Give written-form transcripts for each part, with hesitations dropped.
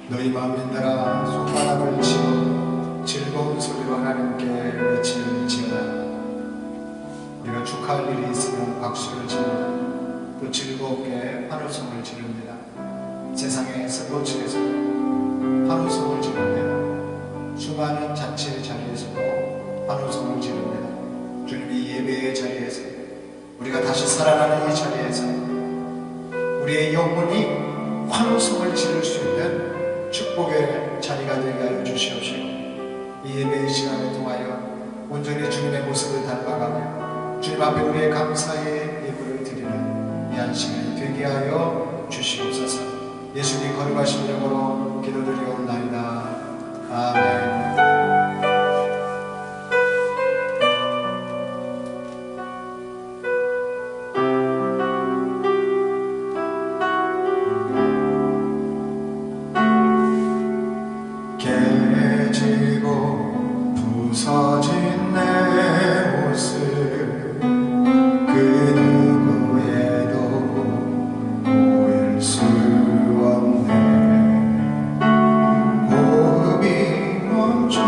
너희 마음에 따라 손바닥을 치고 즐거운 소리로 하나님께 외치는지어다. 우리가 축하할 일이 있으면 박수를 치고 또 즐겁게 환호성을 지릅니다. 세상의 스포츠에서 환호성을 지릅니다. 수많은 잔치의 자리에서도 환호성을 지릅니다. 주님이 예배의 자리에서, 우리가 다시 살아나는 이 자리에서 우리의 영혼이 환호성을 지를 수 있는 축복의 자리가 되게 하여 주시옵시고, 이 예배의 시간을 통하여 온전히 주님의 모습을 닮아가며 주님 앞에 우리의 감사의 예물을 드리는 이 한 시간이 되게 하여 주시옵소서. 예수님 거룩하신 이름으로 기도드리옵나이다. 아멘. 깨지고 부서진 내 모습 그 누구에도 보일 수 없네. 호흡이 멈춰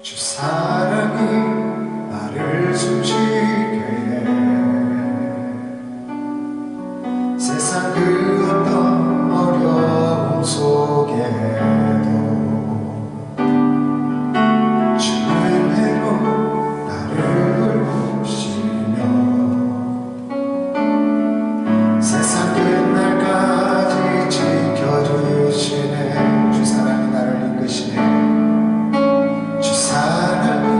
주 사랑이 나를 숨쉬게 해. 세상 그 어떤 어려움 속에도 주 은혜로 나를 보시며 세상 끝날까지 지켜주시네. 주 사랑이 나를 이끄시네. 주 사랑이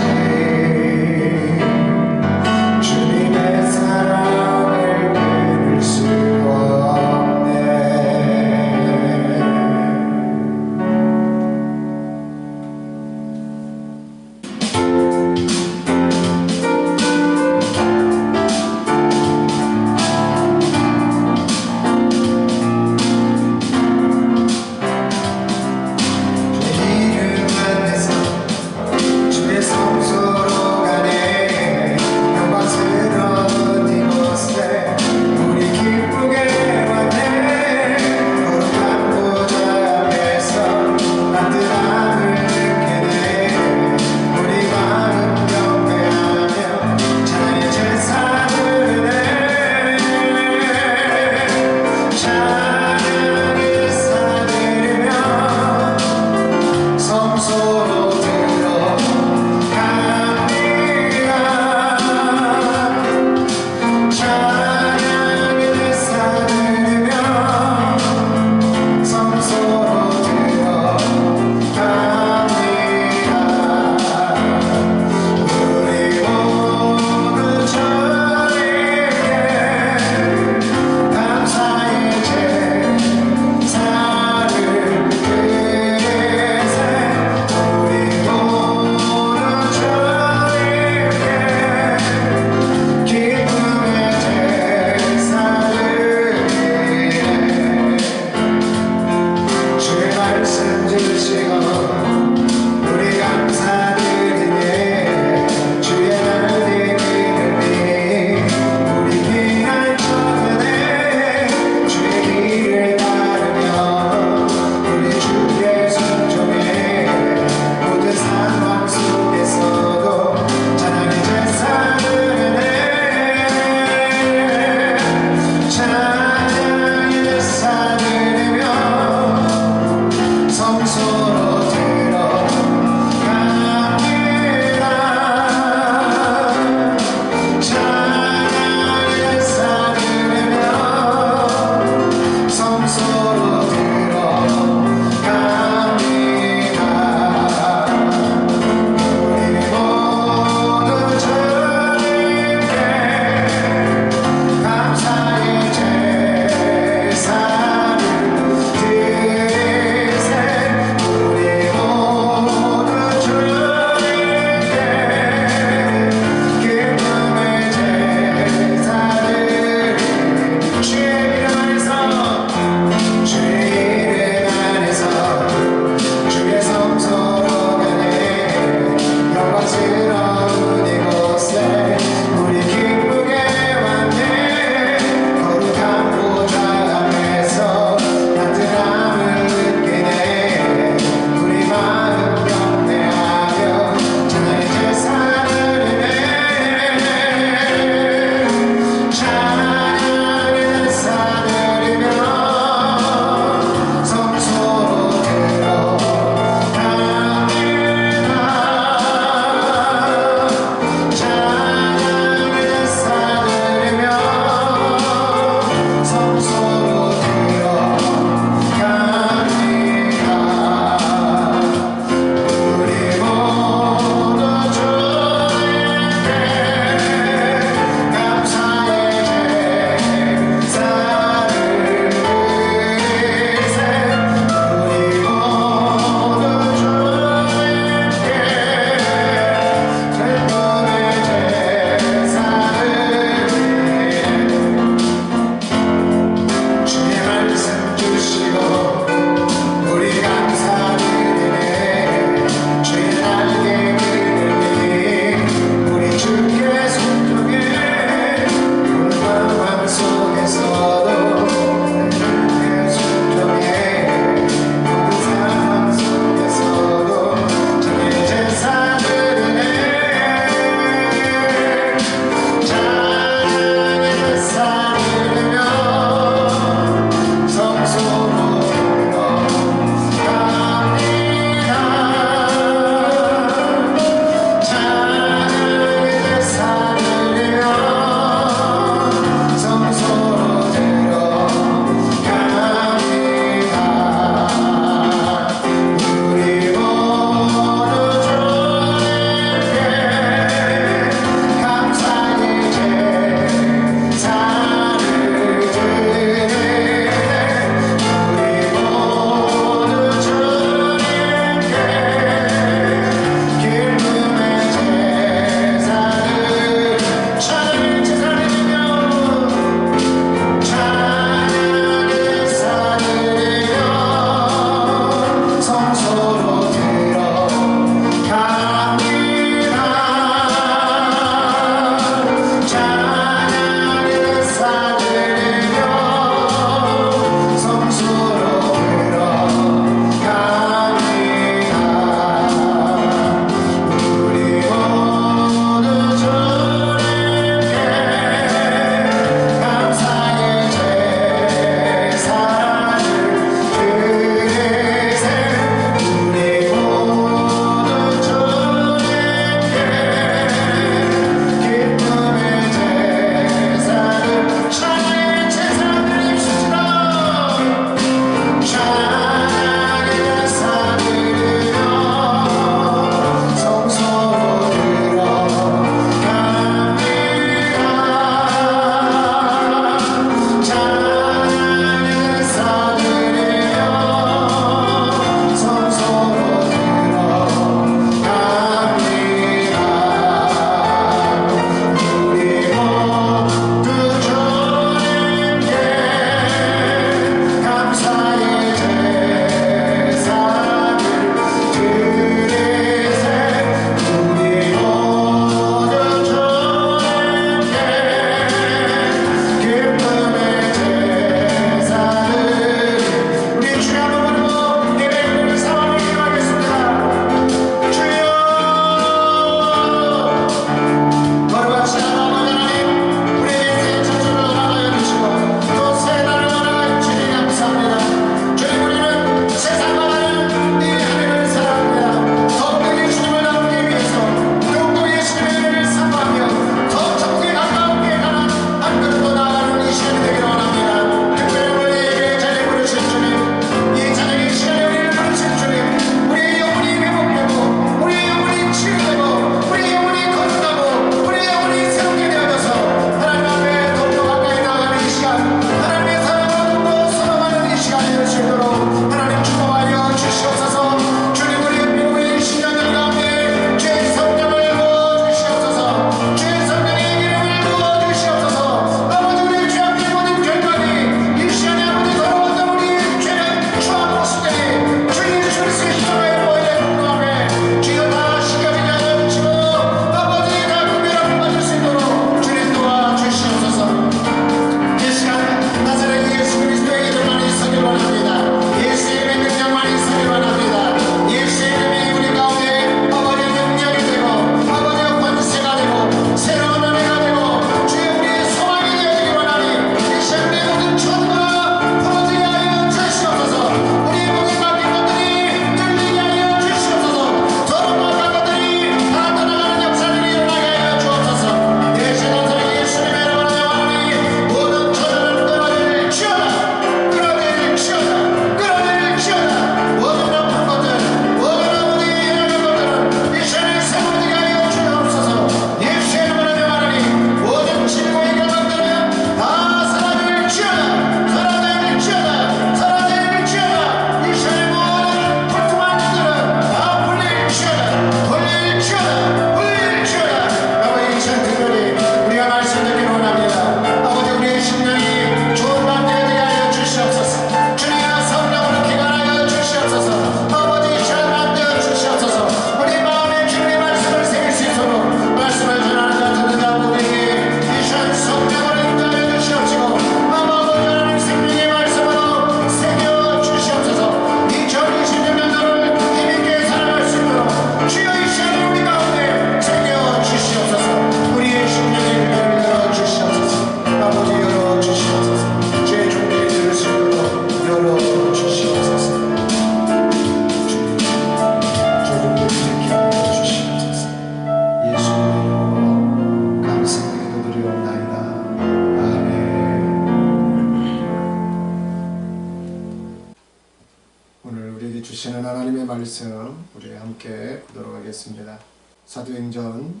주시는 하나님의 말씀 우리 함께 보도록 하겠습니다. 사도행전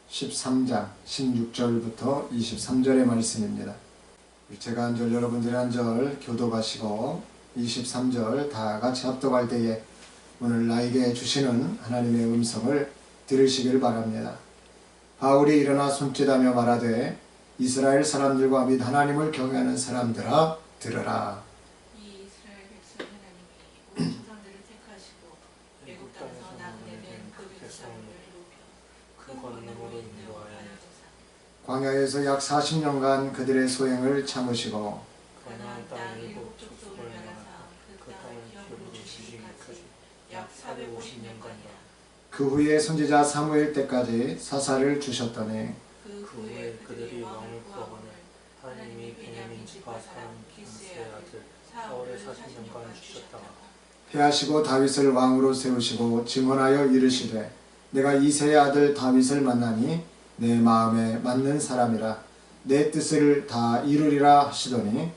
13장 16절부터 23절의 말씀입니다. 제가 한 절 여러분들이 한 절 교독하시고 23절 다 같이 합독할 때에 오늘 나에게 주시는 하나님의 음성을 들으시길 바랍니다. 바울이 일어나 손짓하며 말하되 이스라엘 사람들과 및 하나님을 경외하는 사람들아 들으라. 이 이스라엘 백성 하나님이 우리 조상들을 택하시고 애굽 땅에서 나그네된 그 백성을 높여 큰 권능으로 인도하여 주사 광야에서 약 40년간 그들의 소행을 참으시고 가나안 땅 일곱 족속을 멸하사 그 땅을 기업으로 주시기까지 약 450년간이라. 그 후에 선지자 사무엘 때까지 사사를 주셨더니 그 후에 그들이 왕을 구하거늘 하나님이 베냐민 지파 사람 기스의 아들 사울을 40년간 주셨다가 패하시고 다윗을 왕으로 세우시고 증언하여 이르시되 내가 이새의 아들 다윗을 만나니 내 마음에 맞는 사람이라 내 뜻을 다 이루리라 하시더니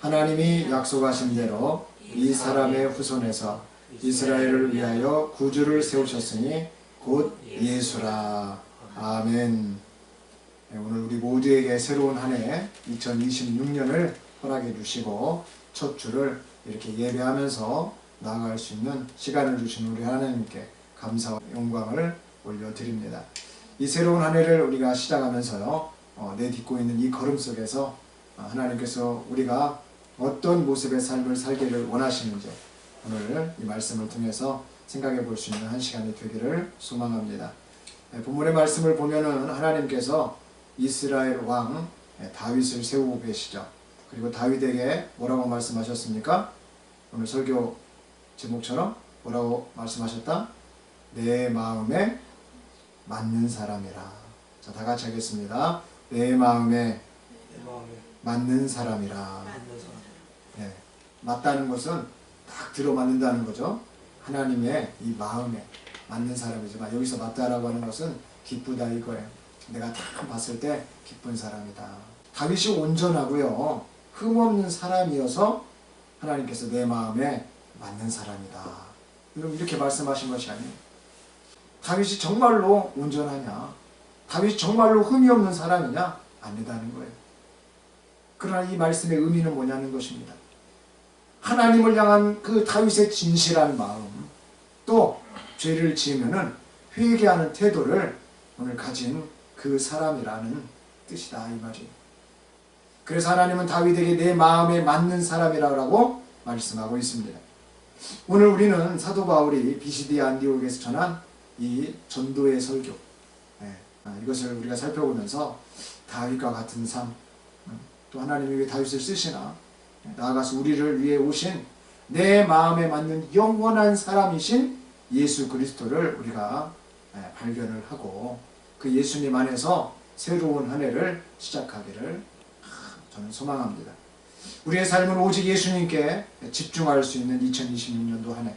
하나님이 약속하신 대로 이 사람의 후손에서 이스라엘을 위하여 구주를 세우셨으니 곧 예수라. 아멘. 오늘 우리 모두에게 새로운 한 해 2026년을 허락해 주시고 첫 주를 이렇게 예배하면서 나아갈 수 있는 시간을 주신 우리 하나님께 감사와 영광을 올려드립니다. 이 새로운 한 해를 우리가 시작하면서요, 내딛고 있는 이 걸음 속에서 하나님께서 우리가 어떤 모습의 삶을 살기를 원하시는지 오늘 이 말씀을 통해서 생각해 볼 수 있는 한 시간이 되기를 소망합니다. 본문의 말씀을 보면은 하나님께서 이스라엘 왕 다윗을 세우고 계시죠. 그리고 다윗에게 뭐라고 말씀하셨습니까? 오늘 설교 제목처럼 뭐라고 말씀하셨다? 내 마음에 맞는 사람이라. 자, 다 같이 하겠습니다. 내 마음에 맞는 사람이라. 네, 맞다는 것은 딱 들어맞는다는 거죠. 하나님의 이 마음에 맞는 사람이지만 여기서 맞다라고 하는 것은 기쁘다 이거예요. 내가 딱 봤을 때 기쁜 사람이다. 다윗이 온전하고요, 흠없는 사람이어서 하나님께서 내 마음에 맞는 사람이다. 여러분 이렇게 말씀하신 것이 아니에요. 다윗이 정말로 온전하냐? 다윗이 정말로 흠이 없는 사람이냐? 아니다는 거예요. 그러나 이 말씀의 의미는 뭐냐는 것입니다. 하나님을 향한 그 다윗의 진실한 마음, 또 죄를 지으면은 회개하는 태도를 오늘 가진 그 사람이라는 뜻이다 이 말이에요. 그래서 하나님은 다윗에게 내 마음에 맞는 사람이라고 말씀하고 있습니다. 오늘 우리는 사도 바울이 비시디 안디옥에서 전한 이 전도의 설교, 이것을 우리가 살펴보면서 다윗과 같은 삶, 또 하나님이 왜 다윗을 쓰시나, 나아가서 우리를 위해 오신 내 마음에 맞는 영원한 사람이신 예수 그리스도를 우리가 발견을 하고 그 예수님 안에서 새로운 한 해를 시작하기를 저는 소망합니다. 우리의 삶은 오직 예수님께 집중할 수 있는 2026년도 한 해,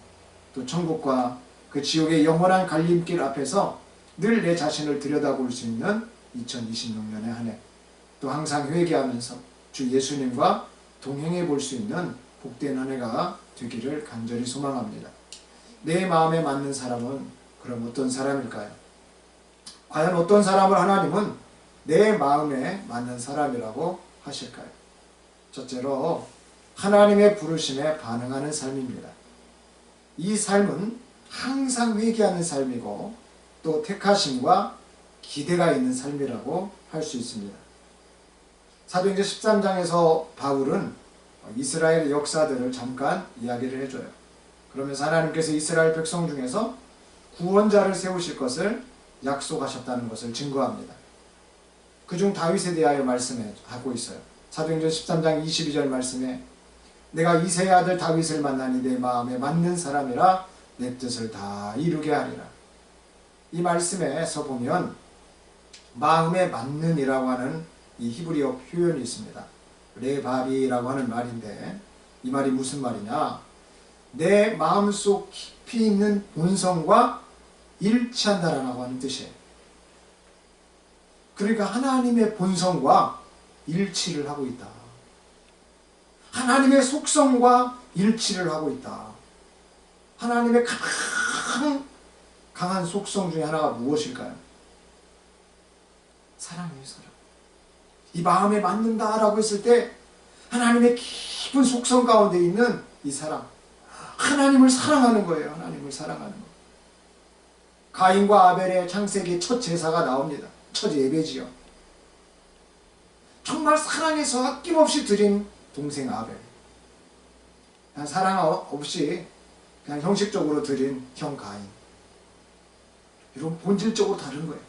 또 천국과 그 지옥의 영원한 갈림길 앞에서 늘 내 자신을 들여다볼 수 있는 2026년의 한 해, 또 항상 회개하면서 주 예수님과 동행해 볼 수 있는 복된 한 해가 되기를 간절히 소망합니다. 내 마음에 맞는 사람은 그럼 어떤 사람일까요? 과연 어떤 사람을 하나님은 내 마음에 맞는 사람이라고 하실까요? 첫째로 하나님의 부르심에 반응하는 삶입니다. 이 삶은 항상 회개하는 삶이고 또 택하심과 기대가 있는 삶이라고 할 수 있습니다. 사도행전 13장에서 바울은 이스라엘 역사들을 잠깐 이야기를 해줘요. 그러면서 하나님께서 이스라엘 백성 중에서 구원자를 세우실 것을 약속하셨다는 것을 증거합니다. 그중 다윗에 대하여 말씀하고 있어요. 사도행전 13장 22절 말씀에 내가 이새의 아들 다윗을 만나니 내 마음에 맞는 사람이라 내 뜻을 다 이루게 하리라. 이 말씀에서 보면 마음에 맞는 이라고 하는 이 히브리어 표현이 있습니다. 레바비라고 하는 말인데 이 말이 무슨 말이냐? 내 마음속 깊이 있는 본성과 일치한다라고 하는 뜻이에요. 그러니까 하나님의 본성과 일치를 하고 있다. 하나님의 속성과 일치를 하고 있다. 하나님의 가장 강한 속성 중에 하나가 무엇일까요? 사랑이에요, 사랑. 이 마음에 맞는다라고 했을 때 하나님의 깊은 속성 가운데 있는 이 사랑, 하나님을 사랑하는 거예요. 하나님을 사랑하는 거. 가인과 아벨의 창세기 첫 제사가 나옵니다. 첫 예배지요. 정말 사랑해서 아낌없이 드린 동생 아벨. 그냥 사랑 없이 그냥 형식적으로 드린 형 가인. 이런 본질적으로 다른 거예요.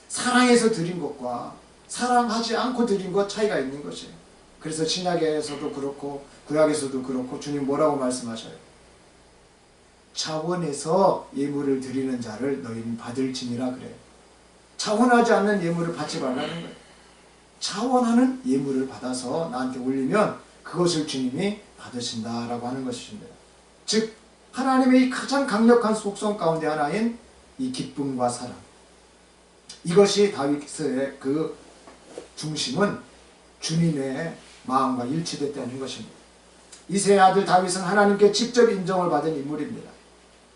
사랑해서 드린 것과 사랑하지 않고 드린 것 차이가 있는 것이에요. 그래서 신약에서도 그렇고 구약에서도 그렇고 주님 뭐라고 말씀하셔요? 자원해서 예물을 드리는 자를 너희는 받을지니라 그래요. 자원하지 않는 예물을 받지 말라는 거예요. 자원하는 예물을 받아서 나한테 올리면 그것을 주님이 받으신다라고 하는 것입니다. 즉 하나님의 이 가장 강력한 속성 가운데 하나인 이 기쁨과 사랑, 이것이 다윗의 그 중심은 주님의 마음과 일치됐다는 것입니다. 이새의 아들 다윗은 하나님께 직접 인정을 받은 인물입니다.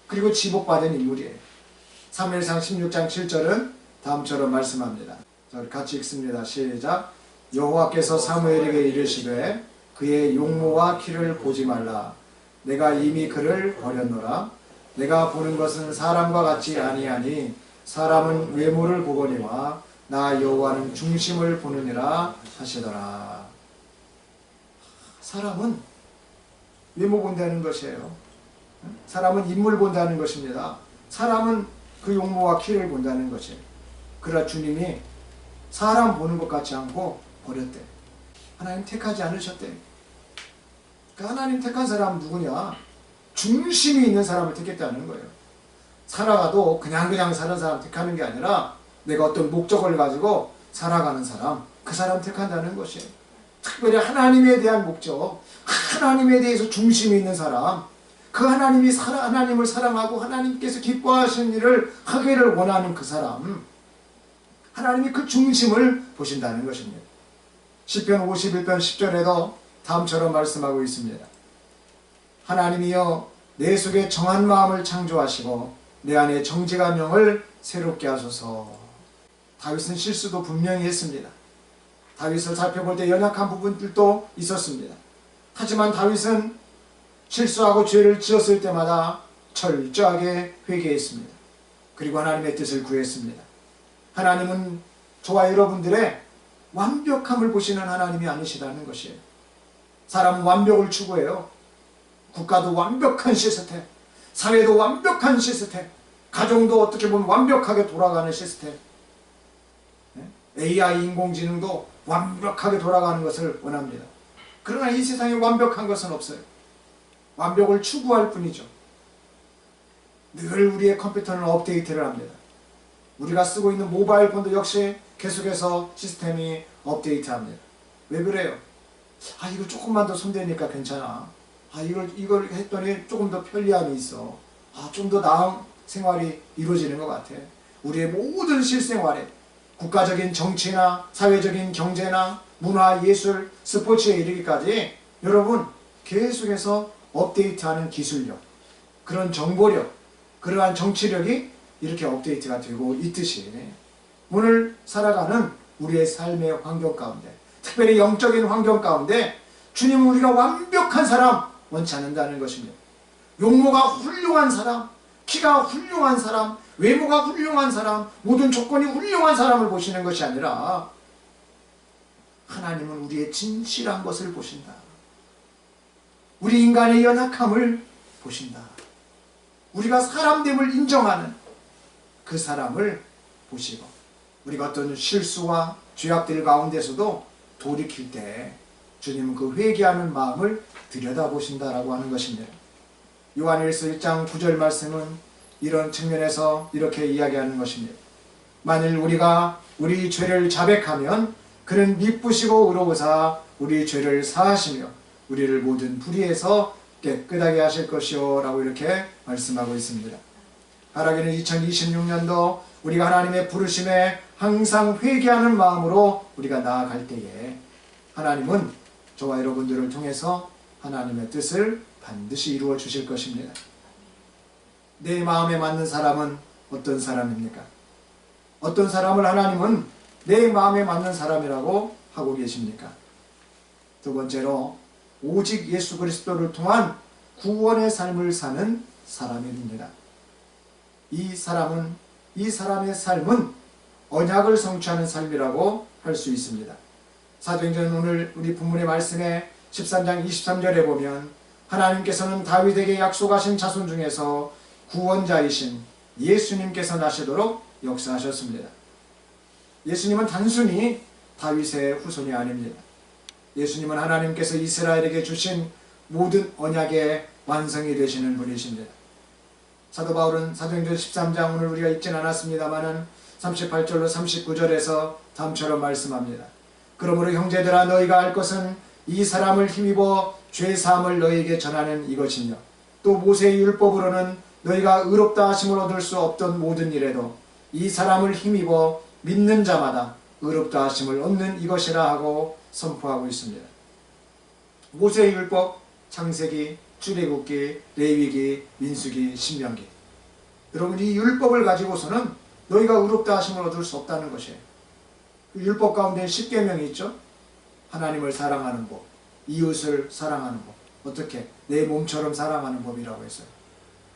그리고 지복받은 인물이에요. 사무엘상 16장 7절은 다음처럼 말씀합니다. 자, 같이 읽습니다. 시작. 여호와께서 사무엘에게 이르시되 그의 용모와 키를 보지 말라. 내가 이미 그를 버렸노라. 내가 보는 것은 사람과 같이 아니하니 사람은 외모를 보거니와 나 여호와는 중심을 보느니라 하시더라. 사람은 외모 본다는 것이에요. 사람은 인물 본다는 것입니다. 사람은 그 용모와 키를 본다는 것이에요. 그러나 주님이 사람 보는 것 같지 않고 버렸대. 하나님 택하지 않으셨대. 그 하나님 택한 사람은 누구냐? 중심이 있는 사람을 택했다는 거예요. 살아가도 그냥 사는 사람 택하는 게 아니라 내가 어떤 목적을 가지고 살아가는 사람, 그 사람 택한다는 것이에요. 특별히 하나님에 대한 목적, 하나님에 대해서 중심이 있는 사람, 그 하나님을 사랑하고 하나님께서 기뻐하시는 일을 하기를 원하는 그 사람, 하나님이 그 중심을 보신다는 것입니다. 시편 51편 10절에도 다음처럼 말씀하고 있습니다. 하나님이여 내 속에 정한 마음을 창조하시고 내 안에 정직한 영을 새롭게 하소서. 다윗은 실수도 분명히 했습니다. 다윗을 살펴볼 때 연약한 부분들도 있었습니다. 하지만 다윗은 실수하고 죄를 지었을 때마다 철저하게 회개했습니다. 그리고 하나님의 뜻을 구했습니다. 하나님은 저와 여러분들의 완벽함을 보시는 하나님이 아니시라는 것이에요. 사람은 완벽을 추구해요. 국가도 완벽한 시스템, 사회도 완벽한 시스템, 가정도 어떻게 보면 완벽하게 돌아가는 시스템, AI 인공지능도 완벽하게 돌아가는 것을 원합니다. 그러나 이 세상에 완벽한 것은 없어요. 완벽을 추구할 뿐이죠. 늘 우리의 컴퓨터는 업데이트를 합니다. 우리가 쓰고 있는 모바일 폰도 역시 계속해서 시스템이 업데이트합니다. 왜 그래요? 이거 조금만 더 손대니까 괜찮아. 이걸 했더니 조금 더 편리함이 있어. 좀 더 나은 생활이 이루어지는 것 같아. 우리의 모든 실생활에 국가적인 정치나 사회적인 경제나 문화, 예술, 스포츠에 이르기까지 여러분 계속해서 업데이트하는 기술력, 그런 정보력, 그러한 정치력이 이렇게 업데이트가 되고 있듯이 오늘 살아가는 우리의 삶의 환경 가운데, 특별히 영적인 환경 가운데 주님은 우리가 완벽한 사람 원치 않는다는 것입니다. 용모가 훌륭한 사람, 키가 훌륭한 사람, 외모가 훌륭한 사람, 모든 조건이 훌륭한 사람을 보시는 것이 아니라 하나님은 우리의 진실한 것을 보신다. 우리 인간의 연약함을 보신다. 우리가 사람됨을 인정하는 그 사람을 보시고 우리가 어떤 실수와 죄악들 가운데서도 돌이킬 때 주님은 그 회개하는 마음을 들여다보신다라고 하는 것입니다. 요한일서 1장 9절 말씀은 이런 측면에서 이렇게 이야기하는 것입니다. 만일 우리가 우리 죄를 자백하면 그는 미쁘시고 의로우사 우리 죄를 사하시며 우리를 모든 불의에서 깨끗하게 하실 것이요 라고 이렇게 말씀하고 있습니다. 바라기는 2026년도 우리가 하나님의 부르심에 항상 회개하는 마음으로 우리가 나아갈 때에 하나님은 저와 여러분들을 통해서 하나님의 뜻을 반드시 이루어 주실 것입니다. 내 마음에 맞는 사람은 어떤 사람입니까? 어떤 사람을 하나님은 내 마음에 맞는 사람이라고 하고 계십니까? 두 번째로 오직 예수 그리스도를 통한 구원의 삶을 사는 사람입니다. 이 사람의 삶은 언약을 성취하는 삶이라고 할 수 있습니다. 사도행전 오늘 우리 본문의 말씀에 13장 23절에 보면 하나님께서는 다윗에게 약속하신 자손 중에서 구원자이신 예수님께서 나시도록 역사하셨습니다. 예수님은 단순히 다윗의 후손이 아닙니다. 예수님은 하나님께서 이스라엘에게 주신 모든 언약의 완성이 되시는 분이십니다. 사도 바울은 사도행전 13장 오늘 우리가 읽진 않았습니다마는 38절로 39절에서 다음처럼 말씀합니다. 그러므로 형제들아 너희가 알 것은 이 사람을 힘입어 죄사함을 너희에게 전하는 이것이며 또 모세의 율법으로는 너희가 의롭다 하심을 얻을 수 없던 모든 일에도 이 사람을 힘입어 믿는 자마다 의롭다 하심을 얻는 이것이라 하고 선포하고 있습니다. 모세의 율법, 창세기, 출애굽기, 레위기, 민수기, 신명기. 여러분 이 율법을 가지고서는 너희가 의롭다 하심을 얻을 수 없다는 것이에요. 그 율법 가운데 10계명이 있죠. 하나님을 사랑하는 법, 이웃을 사랑하는 법. 어떻게? 내 몸처럼 사랑하는 법이라고 했어요.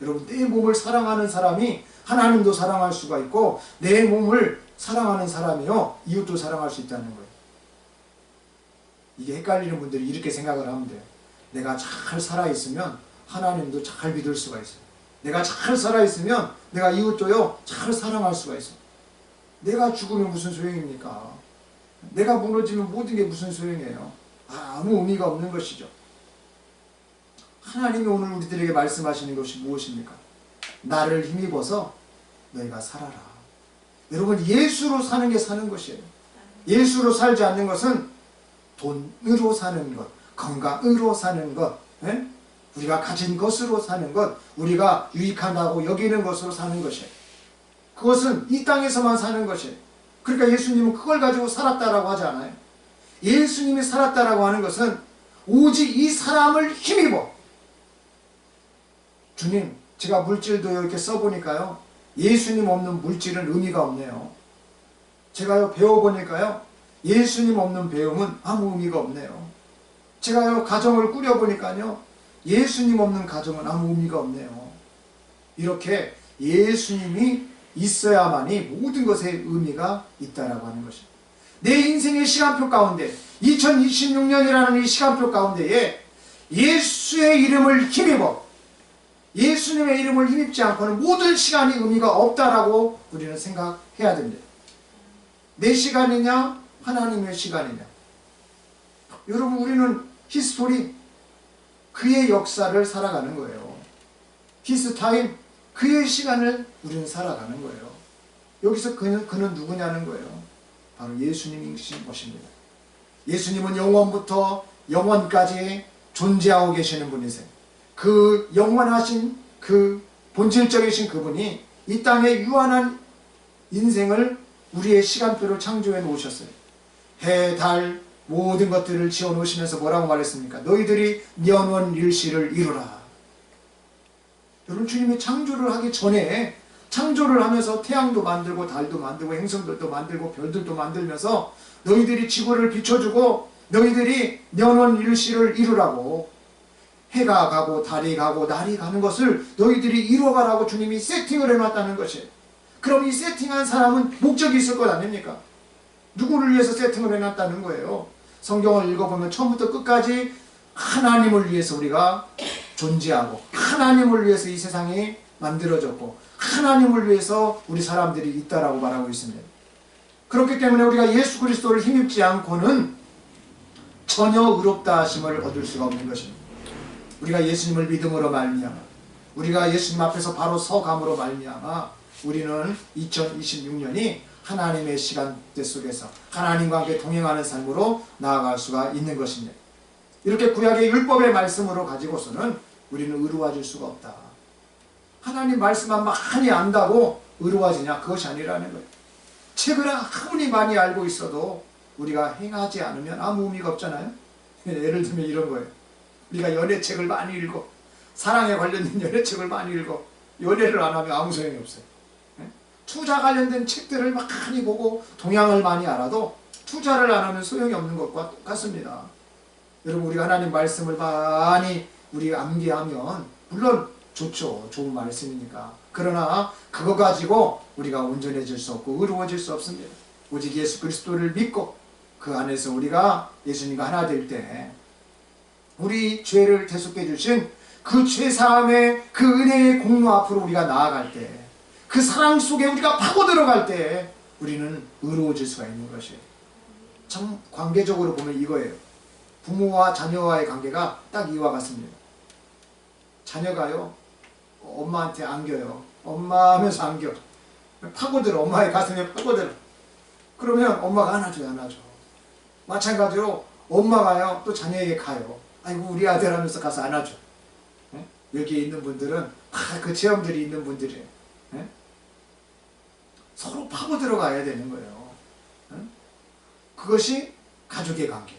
여러분 내 몸을 사랑하는 사람이 하나님도 사랑할 수가 있고 내 몸을 사랑하는 사람이요 이웃도 사랑할 수 있다는 거예요. 이게 헷갈리는 분들이 이렇게 생각을 하면 돼요. 내가 잘 살아있으면 하나님도 잘 믿을 수가 있어요. 내가 잘 살아있으면 내가 이웃도요 잘 사랑할 수가 있어요. 내가 죽으면 무슨 소용입니까? 내가 무너지면 모든 게 무슨 소용이에요? 아무 의미가 없는 것이죠. 하나님이 오늘 우리들에게 말씀하시는 것이 무엇입니까? 나를 힘입어서 너희가 살아라. 여러분 예수로 사는 게 사는 것이에요. 예수로 살지 않는 것은 돈으로 사는 것, 건강으로 사는 것, 우리가 가진 것으로 사는 것, 우리가 유익하다고 여기는 것으로 사는 것이에요. 그것은 이 땅에서만 사는 것이에요. 그러니까 예수님은 그걸 가지고 살았다라고 하지 않아요. 예수님이 살았다라고 하는 것은 오직 이 사람을 힘입어. 주님, 제가 물질도 이렇게 써보니까요, 예수님 없는 물질은 의미가 없네요. 제가요 배워보니까요, 예수님 없는 배움은 아무 의미가 없네요. 제가요 가정을 꾸려보니까요, 예수님 없는 가정은 아무 의미가 없네요. 이렇게 예수님이 있어야만이 모든 것에 의미가 있다라고 하는 것입니다. 내 인생의 시간표 가운데 2026년이라는 이 시간표 가운데에 예수의 이름을 힘입어 예수님의 이름을 힘입지 않고는 모든 시간이 의미가 없다라고 우리는 생각해야 됩니다. 내 시간이냐 하나님의 시간이냐. 여러분 우리는 히스토리 그의 역사를 살아가는 거예요. 히스타임 그의 시간을 우리는 살아가는 거예요. 여기서 그는 누구냐는 거예요. 바로 예수님이신 것입니다. 예수님은 영원부터 영원까지 존재하고 계시는 분이세요. 그 영원하신 그 본질적이신 그분이 이 땅에 유한한 인생을 우리의 시간표를 창조해 놓으셨어요. 해, 달, 모든 것들을 지어 놓으시면서 뭐라고 말했습니까? 너희들이 영원 일시를 이루라. 여러분 주님이 창조를 하기 전에 창조를 하면서 태양도 만들고 달도 만들고 행성들도 만들고 별들도 만들면서 너희들이 지구를 비춰주고 너희들이 영원 일시를 이루라고 해가 가고 달이 가고 날이 가는 것을 너희들이 이루어가라고 주님이 세팅을 해놨다는 것이에요. 그럼 이 세팅한 사람은 목적이 있을 것 아닙니까? 누구를 위해서 세팅을 해놨다는 거예요. 성경을 읽어보면 처음부터 끝까지 하나님을 위해서 우리가 존재하고 하나님을 위해서 이 세상이 만들어졌고 하나님을 위해서 우리 사람들이 있다라고 말하고 있습니다. 그렇기 때문에 우리가 예수 그리스도를 힘입지 않고는 전혀 의롭다 하심을 얻을 수가 없는 것입니다. 우리가 예수님을 믿음으로 말미암아 우리가 예수님 앞에서 바로 서감으로 말미암아 우리는 2026년이 하나님의 시간대 속에서 하나님과 함께 동행하는 삶으로 나아갈 수가 있는 것입니다. 이렇게 구약의 율법의 말씀으로 가지고서는 우리는 의로워질 수가 없다. 하나님 말씀만 많이 안다고 의로워지냐? 그것이 아니라는 거예요. 책을 아무리 많이 알고 있어도 우리가 행하지 않으면 아무 의미가 없잖아요. 예를 들면 이런 거예요. 우리가 연애책을 많이 읽어. 사랑에 관련된 연애책을 많이 읽어. 연애를 안 하면 아무 소용이 없어요. 예? 투자 관련된 책들을 많이 보고 동향을 많이 알아도 투자를 안 하면 소용이 없는 것과 똑같습니다. 여러분, 우리가 하나님 말씀을 많이 우리가 암기하면 물론 좋죠. 좋은 말씀이니까. 그러나 그거 가지고 우리가 온전해질 수 없고 의로워질 수 없습니다. 오직 예수 그리스도를 믿고 그 안에서 우리가 예수님과 하나 될 때 우리 죄를 대속해 주신 그 죄사함의 그 은혜의 공로 앞으로 우리가 나아갈 때, 그 사랑 속에 우리가 파고 들어갈 때 우리는 의로워질 수가 있는 것이에요. 참 관계적으로 보면 이거예요. 부모와 자녀와의 관계가 딱 이와 같습니다. 자녀가요, 엄마한테 안겨요. 엄마 하면서 안겨. 파고들어. 엄마의 가슴에 파고들어. 그러면 엄마가 안아줘요. 안아줘. 마찬가지로 엄마가요 또 자녀에게 가요. 아이고 우리 아들 하면서 가서 안아줘. 예? 여기에 있는 분들은 다 그 체험들이 있는 분들이에요. 예? 서로 파고 들어가야 되는 거예요. 예? 그것이 가족의 관계.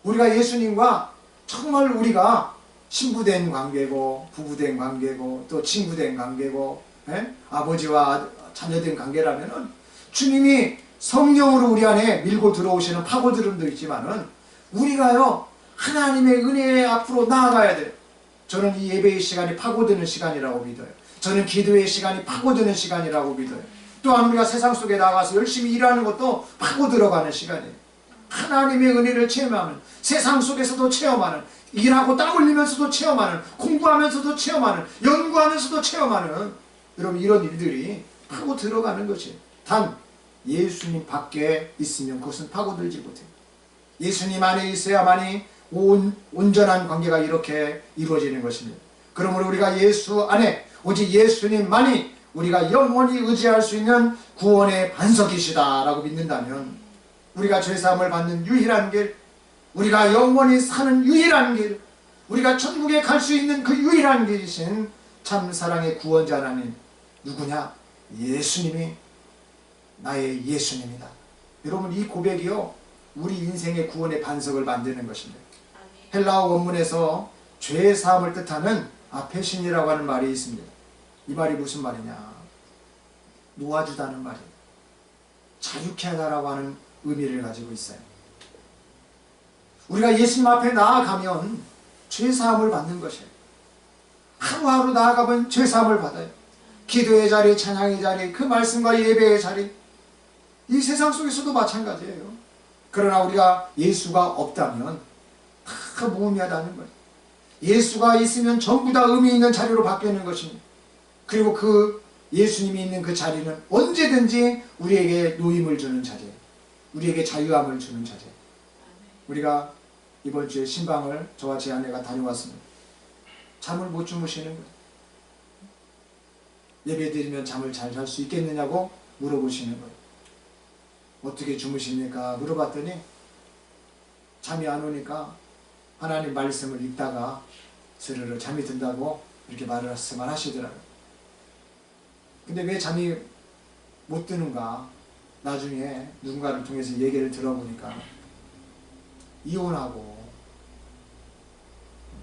우리가 예수님과 정말 우리가 신부된 관계고 부부된 관계고 또 친구된 관계고 예? 아버지와 자녀된 관계라면은 주님이 성령으로 우리 안에 밀고 들어오시는 파고들음도 있지만은 우리가요 하나님의 은혜 앞으로 나아가야 돼요. 저는 이 예배의 시간이 파고드는 시간이라고 믿어요. 저는 기도의 시간이 파고드는 시간이라고 믿어요. 또한 우리가 세상 속에 나가서 열심히 일하는 것도 파고 들어가는 시간이에요. 하나님의 은혜를 체험하는, 세상 속에서도 체험하는, 일하고 땀 흘리면서도 체험하는, 공부하면서도 체험하는, 연구하면서도 체험하는, 여러분 이런 일들이 파고 들어가는 것이에요. 단 예수님 밖에 있으면 그것은 파고들지 못해요. 예수님 안에 있어야만이 온전한 관계가 이렇게 이루어지는 것입니다. 그러므로 우리가 예수 안에 오직 예수님만이 우리가 영원히 의지할 수 있는 구원의 반석이시다 라고 믿는다면 우리가 죄사함을 받는 유일한 길, 우리가 영원히 사는 유일한 길, 우리가 천국에 갈 수 있는 그 유일한 길이신 참 사랑의 구원자 하나님 누구냐? 예수님이 나의 예수님이다. 여러분 이 고백이요 우리 인생의 구원의 반석을 만드는 것입니다. 헬라어 원문에서 죄사함을 뜻하는 아페신이라고 하는 말이 있습니다. 이 말이 무슨 말이냐? 놓아주다는 말이에요. 자유케 하다라고 하는 의미를 가지고 있어요. 우리가 예수님 앞에 나아가면 죄사함을 받는 것이에요. 하루하루 나아가면 죄사함을 받아요. 기도의 자리, 찬양의 자리, 그 말씀과 예배의 자리, 이 세상 속에서도 마찬가지예요. 그러나 우리가 예수가 없다면 다 무의미하다는 거예요. 예수가 있으면 전부 다 의미 있는 자리로 바뀌는 것입니다. 그리고 그 예수님이 있는 그 자리는 언제든지 우리에게 노임을 주는 자리예요. 우리에게 자유함을 주는 자리예요. 우리가 이번 주에 신방을 저와 제 아내가 다녀왔습니다. 잠을 못 주무시는 거예요. 예배 드리면 잠을 잘 잘 수 있겠느냐고 물어보시는 거예요. 어떻게 주무십니까? 물어봤더니 잠이 안 오니까 하나님 말씀을 읽다가 스르르 잠이 든다고 이렇게 말씀하시더라고요. 근데 왜 잠이 못 드는가? 나중에 누군가를 통해서 얘기를 들어보니까 이혼하고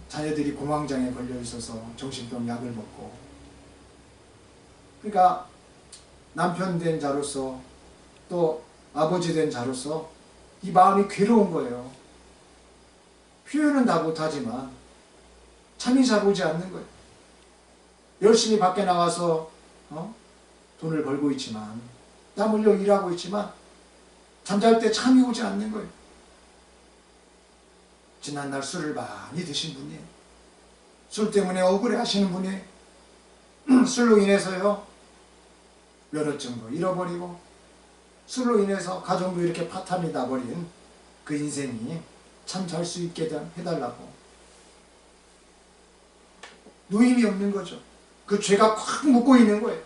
자녀들이 공황장애 걸려 있어서 정신병 약을 먹고, 그러니까 남편 된 자로서 또 아버지 된 자로서 이 마음이 괴로운 거예요. 표현은 다 못하지만 잠이 잘 오지 않는 거예요. 열심히 밖에 나가서 돈을 벌고 있지만, 땀 흘려 일하고 있지만 잠잘 때 잠이 오지 않는 거예요. 지난날 술을 많이 드신 분이에요. 술 때문에 억울해 하시는 분이에요. 술로 인해서요 면허증도 잃어버리고 술로 인해서 가정도 이렇게 파탄이 나버린 그 인생이 참 잘 수 있게 해달라고. 노임이 없는 거죠. 그 죄가 꽉 묻고 있는 거예요.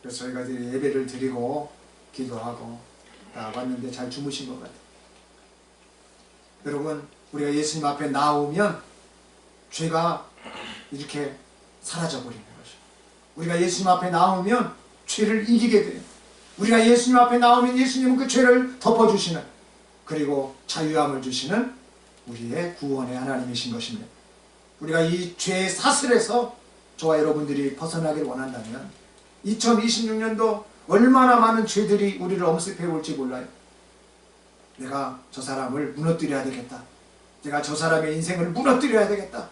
그래서 저희가 예배를 드리고 기도하고 나왔는데 잘 주무신 것 같아요. 여러분 우리가 예수님 앞에 나오면 죄가 이렇게 사라져버리는 거죠. 우리가 예수님 앞에 나오면 죄를 이기게 돼요. 우리가 예수님 앞에 나오면 예수님은 그 죄를 덮어주시는, 그리고 자유함을 주시는 우리의 구원의 하나님이신 것입니다. 우리가 이 죄의 사슬에서 저와 여러분들이 벗어나길 원한다면 2026년도 얼마나 많은 죄들이 우리를 엄습해 올지 몰라요. 내가 저 사람을 무너뜨려야 되겠다. 내가 저 사람의 인생을 무너뜨려야 되겠다.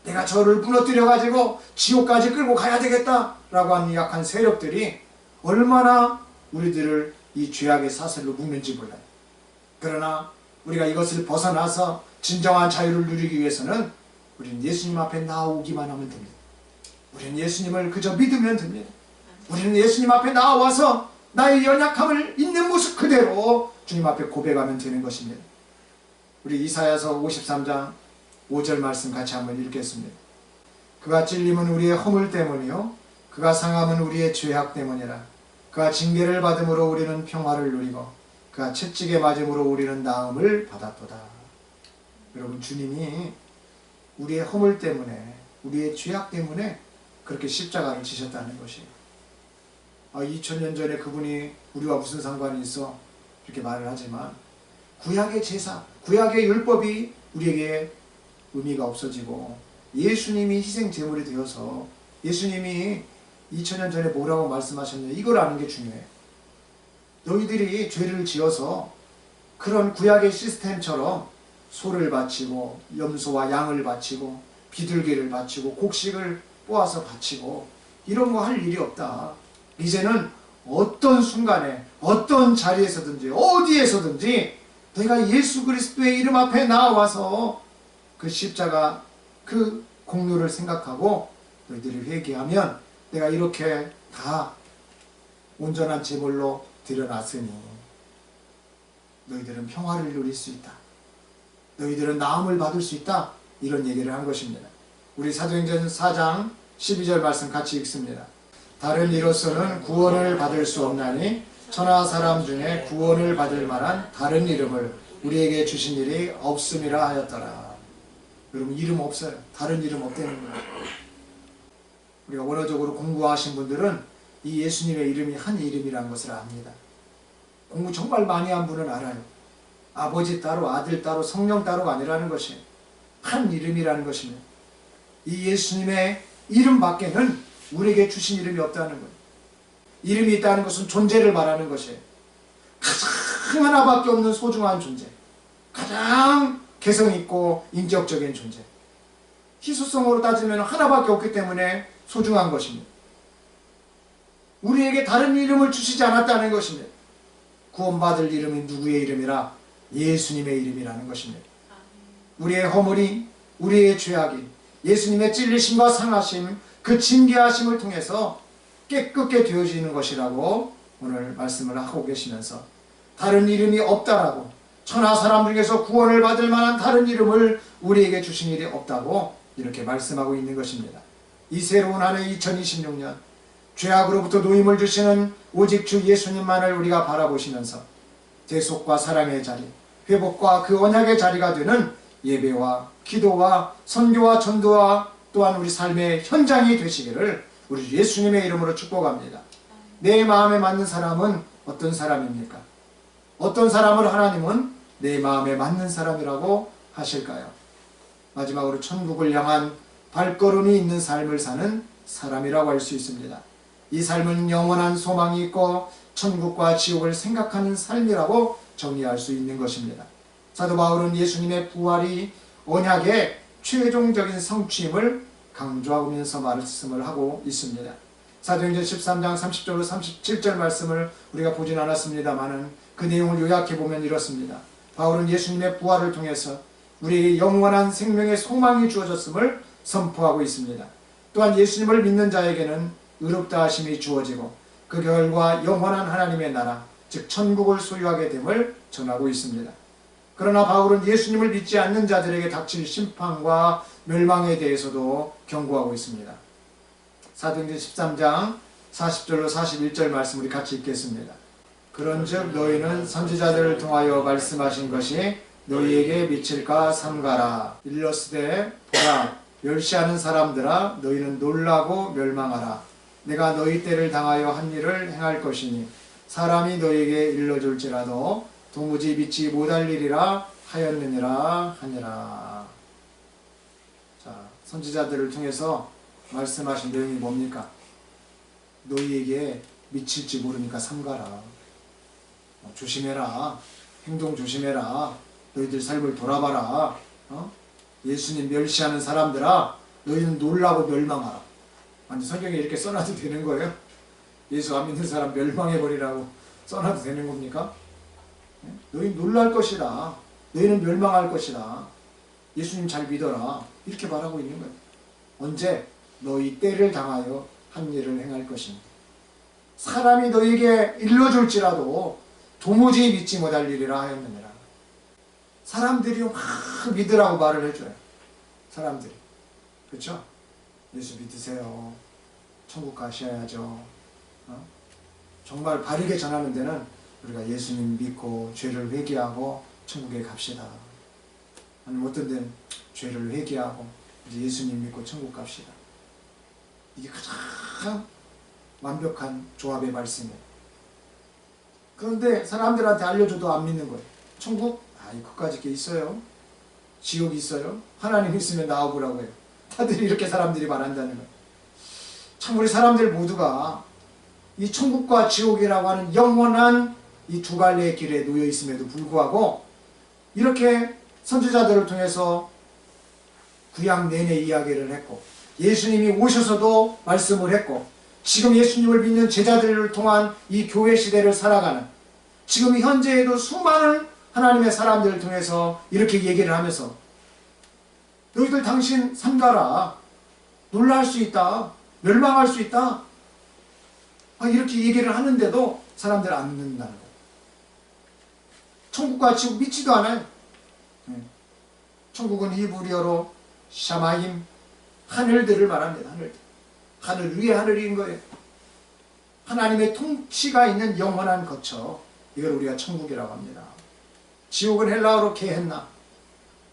내가 저를 무너뜨려 가지고 지옥까지 끌고 가야 되겠다 라고 하는 약한 세력들이 얼마나 우리들을 이 죄악의 사슬로 묶는지 몰라요. 그러나 우리가 이것을 벗어나서 진정한 자유를 누리기 위해서는 우리는 예수님 앞에 나오기만 하면 됩니다. 우리는 예수님을 그저 믿으면 됩니다. 우리는 예수님 앞에 나와서 나의 연약함을 있는 모습 그대로 주님 앞에 고백하면 되는 것입니다. 우리 이사야서 53장 5절 말씀 같이 한번 읽겠습니다. 그가 찔림은 우리의 허물 때문이요 그가 상함은 우리의 죄악 때문이라. 그가 징계를 받음으로 우리는 평화를 누리고 그가 채찍에 맞음으로 우리는 나음을 받았도다. 여러분, 주님이 우리의 허물 때문에, 우리의 죄악 때문에 그렇게 십자가를 지셨다는 것이에요. 2000년 전에 그분이 우리와 무슨 상관이 있어? 이렇게 말을 하지만 구약의 제사, 구약의 율법이 우리에게 의미가 없어지고 예수님이 희생 제물이 되어서 예수님이 2000년 전에 뭐라고 말씀하셨냐, 이걸 아는 게 중요해요. 너희들이 죄를 지어서 그런 구약의 시스템처럼 소를 바치고 염소와 양을 바치고 비둘기를 바치고 곡식을 뽑아서 바치고 이런 거 할 일이 없다. 이제는 어떤 순간에 어떤 자리에서든지 어디에서든지 너희가 예수 그리스도의 이름 앞에 나와서 그 십자가 그 공로를 생각하고 너희들이 회개하면 내가 이렇게 다 온전한 제물로 드려놨으니 너희들은 평화를 누릴 수 있다. 너희들은 나음을 받을 수 있다. 이런 얘기를 한 것입니다. 우리 사도행전 4장 12절 말씀 같이 읽습니다. 다른 이로서는 구원을 받을 수 없나니 천하 사람 중에 구원을 받을 만한 다른 이름을 우리에게 주신 일이 없음이라 하였더라. 여러분, 이름 없어요. 다른 이름 없다는 거예요. 우리가 원어적으로 공부하신 분들은 이 예수님의 이름이 한 이름이라는 것을 압니다. 공부 정말 많이 한 분은 알아요. 아버지 따로 아들 따로 성령 따로가 아니라는 것이 한 이름이라는 것입니다. 이 예수님의 이름 밖에는 우리에게 주신 이름이 없다는 거예요. 이름이 있다는 것은 존재를 말하는 것이에요. 가장 하나밖에 없는 소중한 존재, 가장 개성있고 인격적인 존재, 희소성으로 따지면 하나밖에 없기 때문에 소중한 것입니다. 우리에게 다른 이름을 주시지 않았다는 것입니다. 구원받을 이름이 누구의 이름이라? 예수님의 이름이라는 것입니다. 우리의 허물이, 우리의 죄악이 예수님의 찔리심과 상하심, 그 징계하심을 통해서 깨끗게 되어지는 것이라고 오늘 말씀을 하고 계시면서 다른 이름이 없다라고, 천하 사람 중에서 구원을 받을 만한 다른 이름을 우리에게 주신 일이 없다고 이렇게 말씀하고 있는 것입니다. 이 새로운 한 해 2026년 죄악으로부터 노임을 주시는 오직 주 예수님만을 우리가 바라보시면서 대속과 사랑의 자리, 회복과 그 언약의 자리가 되는 예배와 기도와 선교와 전도와 또한 우리 삶의 현장이 되시기를 우리 예수님의 이름으로 축복합니다. 내 마음에 맞는 사람은 어떤 사람입니까? 어떤 사람을 하나님은 내 마음에 맞는 사람이라고 하실까요? 마지막으로 천국을 향한 발걸음이 있는 삶을 사는 사람이라고 할 수 있습니다. 이 삶은 영원한 소망이 있고 천국과 지옥을 생각하는 삶이라고 정의할 수 있는 것입니다. 사도 바울은 예수님의 부활이 언약의 최종적인 성취임을 강조하면서 말씀을 하고 있습니다. 사도행전 13장 30절로 37절 말씀을 우리가 보진 않았습니다만은 그 내용을 요약해 보면 이렇습니다. 바울은 예수님의 부활을 통해서 우리에게 영원한 생명의 소망이 주어졌음을 선포하고 있습니다. 또한 예수님을 믿는 자에게는 의롭다 하심이 주어지고 그 결과 영원한 하나님의 나라, 즉 천국을 소유하게 됨을 전하고 있습니다. 그러나 바울은 예수님을 믿지 않는 자들에게 닥칠 심판과 멸망에 대해서도 경고하고 있습니다. 사도행전 13장 40절로 41절 말씀 우리 같이 읽겠습니다. 그런즉 너희는 선지자들을 통하여 말씀하신 것이 너희에게 미칠까 삼가라. 일러스되 보라, 멸시하는 사람들아, 너희는 놀라고 멸망하라. 내가 너희 때를 당하여 한 일을 행할 것이니 사람이 너희에게 일러줄지라도 도무지 믿지 못할 일이라 하였느니라 하니라. 자, 선지자들을 통해서 말씀하신 내용이 뭡니까? 너희에게 미칠지 모르니까 삼가라. 조심해라. 행동 조심해라. 너희들 삶을 돌아봐라. 예수님 멸시하는 사람들아, 너희는 놀라고 멸망하라. 아니, 성경에 이렇게 써놔도 되는 거예요? 예수 안 믿는 사람 멸망해버리라고 써놔도 되는 겁니까? 너희 놀랄 것이다. 너희는 멸망할 것이다. 예수님 잘 믿어라. 이렇게 말하고 있는 거예요. 언제? 너희 때를 당하여 한 일을 행할 것입니다. 사람이 너에게 일러줄지라도 도무지 믿지 못할 일이라 하였느니라. 사람들이 막 믿으라고 말을 해줘요. 사람들이. 그렇죠? 예수 믿으세요. 천국 가셔야죠. 정말 바르게 전하는 데는 우리가 예수님 믿고 죄를 회개하고 천국에 갑시다. 아니면 어떤 데는 죄를 회개하고 이제 예수님 믿고 천국 갑시다. 이게 가장 완벽한 조합의 말씀이에요. 그런데 사람들한테 알려줘도 안 믿는 거예요. 천국? 그까짓 게 있어요. 지옥이 있어요. 하나님 있으면 나와보라고 해요. 다들 이렇게 사람들이 말한다는 거예요. 참 우리 사람들 모두가 이 천국과 지옥이라고 하는 영원한 이 두 갈래의 길에 놓여 있음에도 불구하고 이렇게 선지자들을 통해서 구약 내내 이야기를 했고 예수님이 오셔서도 말씀을 했고 지금 예수님을 믿는 제자들을 통한 이 교회 시대를 살아가는 지금 현재에도 수많은 하나님의 사람들을 통해서 이렇게 얘기를 하면서 너희들 당신 삼가라. 놀랄 수 있다. 멸망할 수 있다. 이렇게 얘기를 하는데도 사람들 안 믿는다는 거예요. 천국과 지옥 믿지도 않아요. 천국은 히브리어로 샤마임, 하늘들을 말합니다. 하늘들. 하늘 위에 하늘인 거예요. 하나님의 통치가 있는 영원한 거처. 이걸 우리가 천국이라고 합니다. 지옥은 헬라어로 게헨나,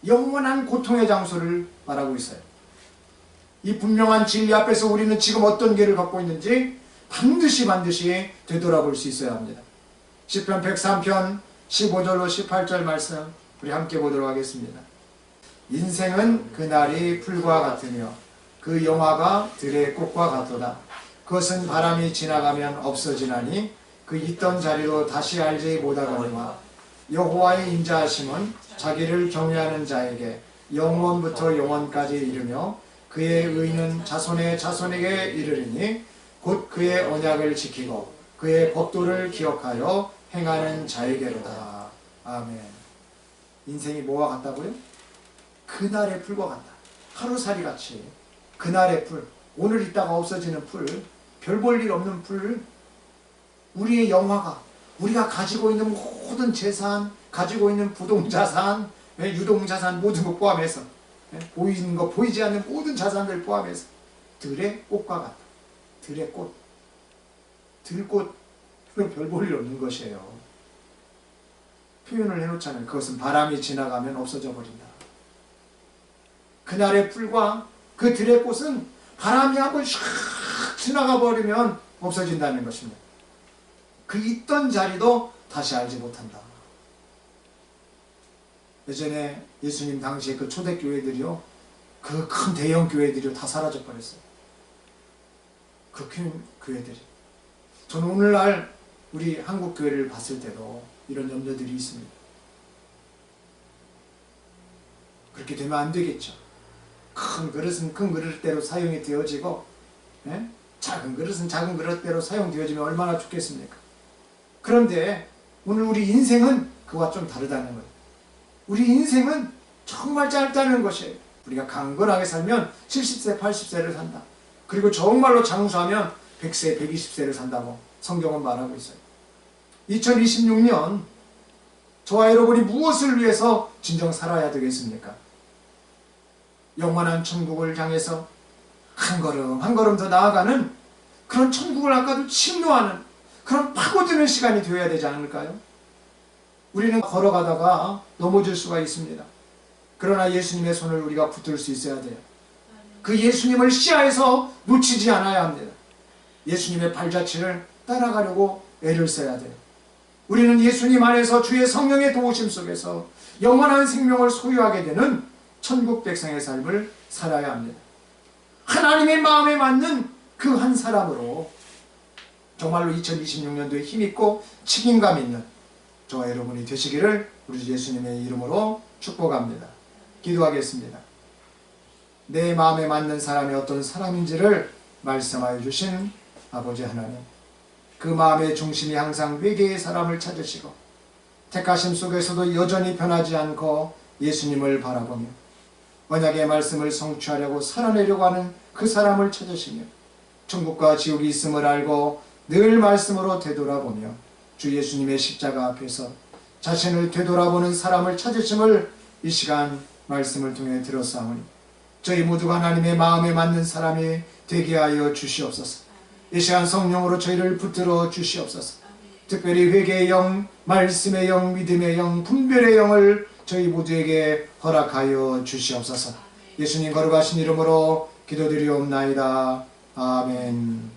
영원한 고통의 장소를 말하고 있어요. 이 분명한 진리 앞에서 우리는 지금 어떤 길을 걷고 있는지 반드시 되돌아볼 수 있어야 합니다. 시편 103편 15절로 18절 말씀 우리 함께 보도록 하겠습니다. 인생은 그날이 풀과 같으며 그 영화가 들의 꽃과 같도다. 그것은 바람이 지나가면 없어지나니 그 있던 자리로 다시 알지 못하거니와 여호와의 인자하심은 자기를 경외하는 자에게 영원부터 영원까지 이르며 그의 의는 자손의 자손에게 이르리니 곧 그의 언약을 지키고 그의 법도를 기억하여 행하는 자에게로다. 아멘. 인생이 뭐와 같다고요? 그날의 풀과 같다. 하루살이같이 그날의 풀, 오늘 있다가 없어지는 풀, 별 볼 일 없는 풀, 우리의 영화가 우리가 가지고 있는 모든 재산, 가지고 있는 부동자산, 유동자산 모든 것 포함해서 보이는 것, 보이지 않는 모든 자산들 포함해서 들의 꽃과 같다. 들의 꽃. 들꽃, 별 볼 일 없는 것이에요. 표현을 해놓잖아요. 그것은 바람이 지나가면 없어져 버린다. 그날의 풀과 그 들의 꽃은 바람이 한번 샥 지나가 버리면 없어진다는 것입니다. 그 있던 자리도 다시 알지 못한다. 예전에 예수님 당시에 그 초대교회들이요, 그 큰 대형 교회들이요 다 사라져 버렸어요. 그 큰 교회들이. 저는 오늘날 우리 한국 교회를 봤을 때도 이런 염려들이 있습니다. 그렇게 되면 안 되겠죠. 큰 그릇은 큰 그릇대로 사용이 되어지고, 작은 그릇은 작은 그릇대로 사용되어지면 얼마나 좋겠습니까? 그런데 오늘 우리 인생은 그와 좀 다르다는 거예요. 우리 인생은 정말 짧다는 것이에요. 우리가 강건하게 살면 70세, 80세를 산다. 그리고 정말로 장수하면 100세, 120세를 산다고 성경은 말하고 있어요. 2026년 저와 여러분이 무엇을 위해서 진정 살아야 되겠습니까? 영원한 천국을 향해서 한 걸음 한 걸음 더 나아가는 그런 천국을 아까도 침노하는 그런 파고드는 시간이 되어야 되지 않을까요? 우리는 걸어가다가 넘어질 수가 있습니다. 그러나 예수님의 손을 우리가 붙들 수 있어야 돼요. 그 예수님을 시야에서 놓치지 않아야 합니다. 예수님의 발자취를 따라가려고 애를 써야 돼요. 우리는 예수님 안에서 주의 성령의 도우심 속에서 영원한 생명을 소유하게 되는 천국 백성의 삶을 살아야 합니다. 하나님의 마음에 맞는 그 한 사람으로 정말로 2026년도에 힘있고 책임감 있는 저와 여러분이 되시기를 우리 주 예수님의 이름으로 축복합니다. 기도하겠습니다. 내 마음에 맞는 사람이 어떤 사람인지를 말씀하여 주신 아버지 하나님, 그 마음의 중심이 항상 회개의 사람을 찾으시고 택하심 속에서도 여전히 변하지 않고 예수님을 바라보며 언약의 말씀을 성취하려고 살아내려고 하는 그 사람을 찾으시며 천국과 지옥이 있음을 알고 늘 말씀으로 되돌아보며 주 예수님의 십자가 앞에서 자신을 되돌아보는 사람을 찾으심을 이 시간 말씀을 통해 들었사오니 저희 모두가 하나님의 마음에 맞는 사람이 되게 하여 주시옵소서. 이 시간 성령으로 저희를 붙들어 주시옵소서. 특별히 회개의 영, 말씀의 영, 믿음의 영, 분별의 영을 저희 모두에게 허락하여 주시옵소서. 예수님 거룩하신 이름으로 기도드리옵나이다. 아멘.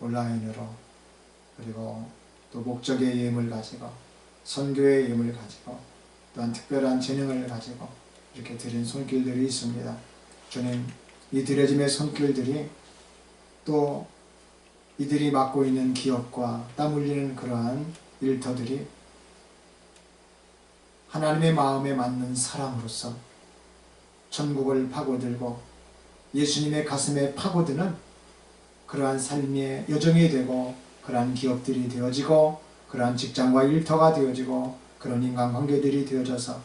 온라인으로 그리고 또 목적의 예임을 가지고 선교의 예임을 가지고 또한 특별한 재능을 가지고 이렇게 드린 손길들이 있습니다. 주님, 이 드려짐의 손길들이 또 이들이 맡고 있는 기업과 땀 흘리는 그러한 일터들이 하나님의 마음에 맞는 사람으로서 천국을 파고들고 예수님의 가슴에 파고드는 그러한 삶의 여정이 되고 그러한 기업들이 되어지고 그러한 직장과 일터가 되어지고 그런 인간관계들이 되어져서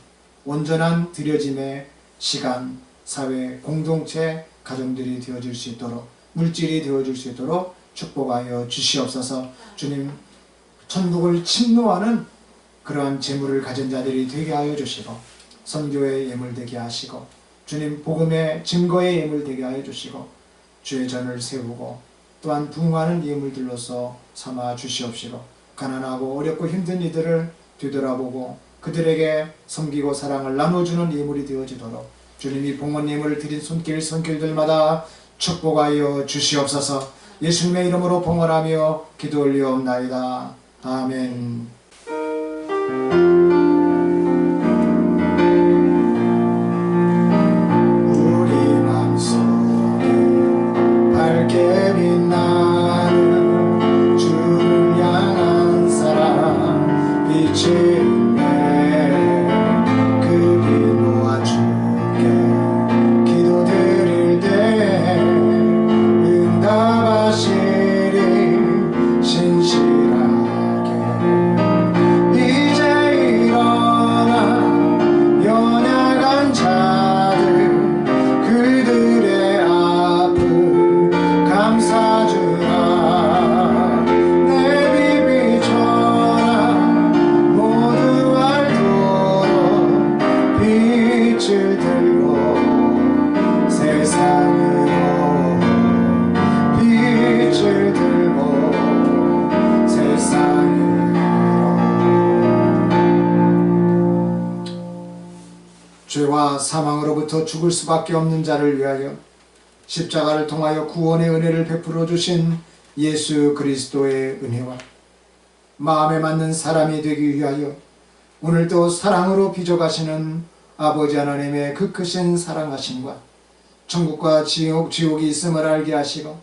온전한 드려짐의 시간, 사회, 공동체, 가정들이 되어질 수 있도록 물질이 되어질 수 있도록 축복하여 주시옵소서. 주님, 천국을 침노하는 그러한 재물을 가진 자들이 되게 하여 주시고 선교의 예물 되게 하시고 주님 복음의 증거의 예물 되게 하여 주시고 주의 전을 세우고 또한 부흥하는 예물들로서 삼아 주시옵시고 가난하고 어렵고 힘든 이들을 되돌아보고 그들에게 섬기고 사랑을 나눠주는 예물이 되어지도록 주님이 봉헌 예물을 드린 손길들마다 축복하여 주시옵소서. 예수님의 이름으로 봉헌하며 기도 올리옵나이다. 아멘. 우리 맘속에 밝게 빛나는 주를 향한 사랑 빛인데 그 빛 놓아주게 기도드릴 때 응답하시리 신실하게. 이제 일어나 연약한 자들 그들의 앞을 감싸주라. 내 비비처럼 모두 알도록 빛을 들고 세상으로 빛을 들고 세상으로. 죄와 사망으로부터 죽을 수밖에 없는 자를 위하여 십자가를 통하여 구원의 은혜를 베풀어 주신 예수 그리스도의 은혜와 마음에 맞는 사람이 되기 위하여 오늘도 사랑으로 빚어가시는 아버지 하나님의 그 크신 사랑하심과 천국과 지옥이 있음을 알게 하시고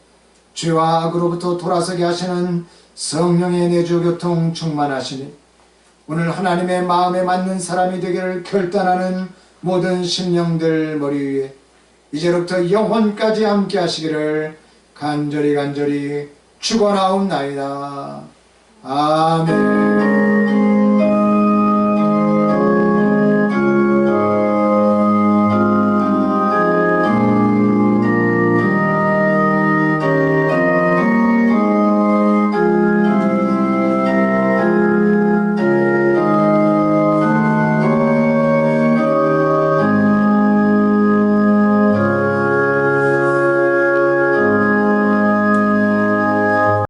죄와 악으로부터 돌아서게 하시는 성령의 내주 교통 충만하시니 오늘 하나님의 마음에 맞는 사람이 되기를 결단하는 모든 심령들 머리 위에 이제로부터 영원까지 함께 하시기를 간절히 축원하옵나이다. 아멘.